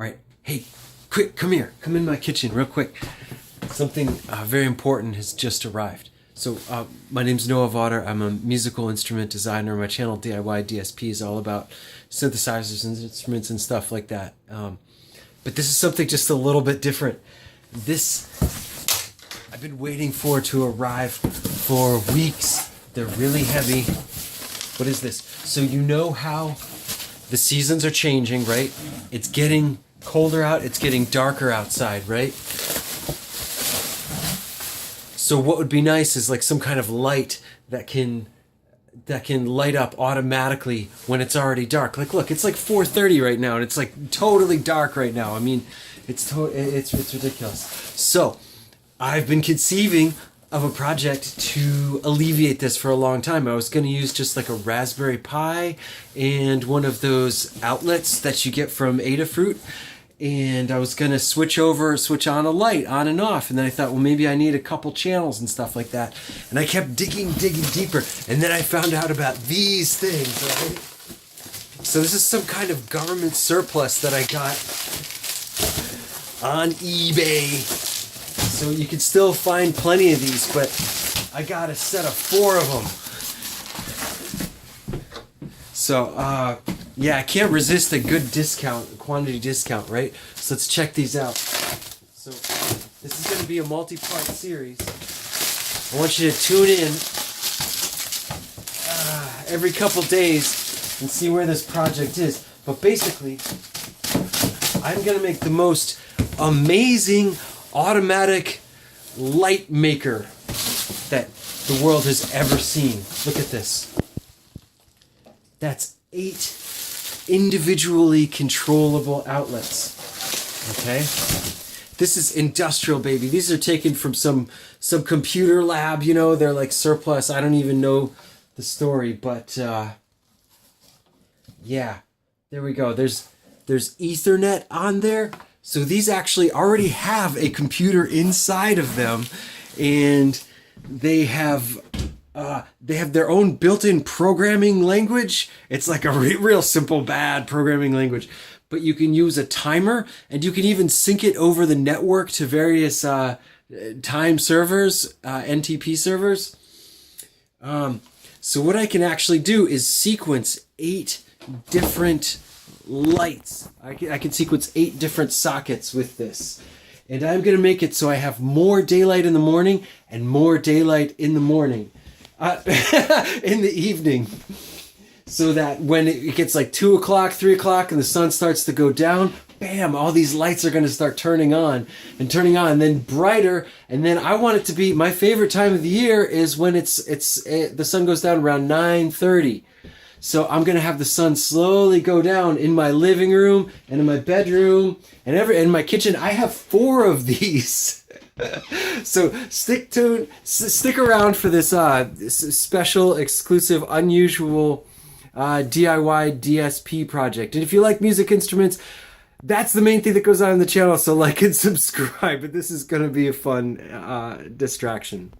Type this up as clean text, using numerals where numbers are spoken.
All right, hey, quick, come here. Come in my kitchen real quick. Something very important has just arrived. So my name's Noah Vaughter. I'm a musical instrument designer. My channel DIY DSP is all about synthesizers and instruments and stuff like that. But this is something just a little bit different. This I've been waiting for to arrive for weeks. They're really heavy. What is this? So you know how the seasons are changing, right? It's getting colder out, it's getting darker outside, right? So what would be nice is like some kind of light that can light up automatically when it's already dark. Like look, it's like 4:30 right now and it's like totally dark right now. I mean, it's ridiculous. So, I've been conceiving of a project to alleviate this for a long time. I was going to use just like a Raspberry Pi and one of those outlets that you get from Adafruit. And I was going to switch on a light on and off. And then I thought, well, maybe I need a couple channels and stuff like that. And I kept digging deeper. And then I found out about these things, right? So this is some kind of government surplus that I got on eBay. So you can still find plenty of these, but I got a set of 4 of them. So, yeah, I can't resist a good discount, quantity discount, right? So let's check these out. So this is going to be a multi-part series. I want you to tune in every couple days and see where this project is. But basically, I'm going to make the most amazing automatic light maker that the world has ever seen. Look at this. That's 8 individually controllable outlets. Okay? This is industrial, baby. These are taken from some computer lab, you know, they're like surplus. I don't even know the story, but yeah. There we go. There's Ethernet on there. So these actually already have a computer inside of them, and they have their own built-in programming language. It's like a real simple, bad programming language, but you can use a timer, and you can even sync it over the network to various time servers, NTP servers. So what I can actually do is sequence 8 different lights. I can sequence 8 different sockets with this. And I'm going to make it so I have more daylight in the morning and more daylight in the morning. In the evening. So that when it gets like 2 o'clock, 3 o'clock, and the sun starts to go down, bam, all these lights are going to start turning on, and then brighter. And then I want it to be, my favorite time of the year is when the sun goes down around 9:30. So I'm going to have the sun slowly go down in my living room and in my bedroom and in my kitchen. I have 4 of these. So stick around for this special, exclusive, unusual DIY DSP project. And if you like music instruments, that's the main thing that goes on in the channel. So like and subscribe. But this is going to be a fun distraction.